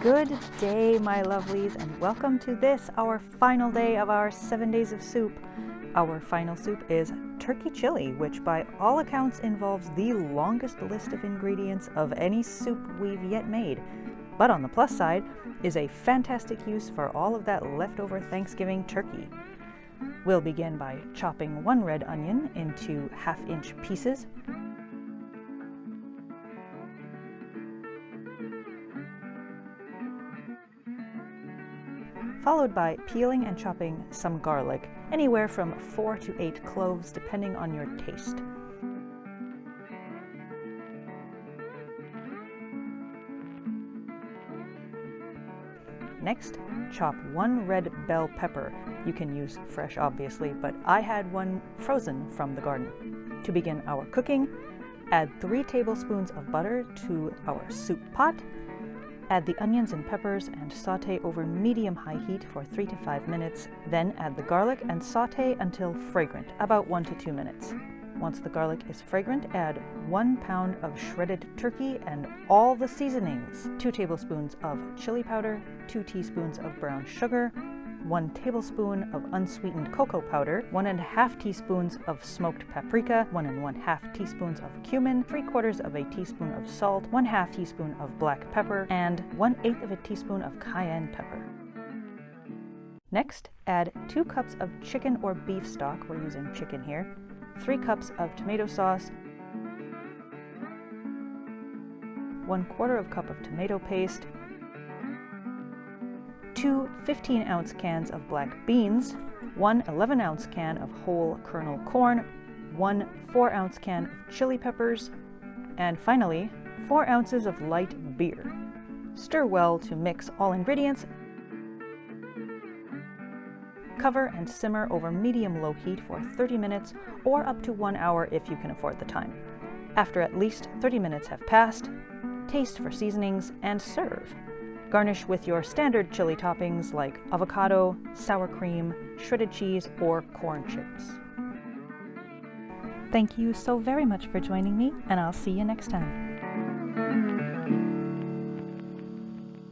Good day, my lovelies, and welcome to this, our final day of our 7 days of soup. Our final soup is turkey chili, which by all accounts involves the longest list of ingredients of any soup we've yet made. But on the plus side is a fantastic use for all of that leftover Thanksgiving turkey. We'll begin by chopping one red onion into half-inch pieces. Followed by peeling and chopping some garlic, anywhere from 4 to 8 cloves depending on your taste. Next, chop one red bell pepper. You can use fresh obviously, but I had one frozen from the garden. To begin our cooking, add 3 tablespoons of butter to our soup pot. Add the onions and peppers and saute over medium-high heat for 3 to 5 minutes. Then add the garlic and saute until fragrant, about 1 to 2 minutes. Once the garlic is fragrant, add 1 pound of shredded turkey and all the seasonings. 2 tablespoons of chili powder, 2 teaspoons of brown sugar, 1 tablespoon of unsweetened cocoa powder, 1½ teaspoons of smoked paprika, 1 1/2 teaspoons of cumin, 3/4 of a teaspoon of salt, 1/2 teaspoon of black pepper, and 1/8 of a teaspoon of cayenne pepper. Next, add 2 cups of chicken or beef stock, we're using chicken here, 3 cups of tomato sauce, 1/4 cup of tomato paste, 2 15-ounce cans of black beans, 1 11-ounce can of whole kernel corn, 1 4-ounce can of chili peppers, and finally 4 ounces of light beer. Stir well to mix all ingredients. Cover and simmer over medium-low heat for 30 minutes or up to 1 hour if you can afford the time. After at least 30 minutes have passed, taste for seasonings and serve. Garnish with your standard chili toppings like avocado, sour cream, shredded cheese, or corn chips. Thank you so very much for joining me, and I'll see you next time.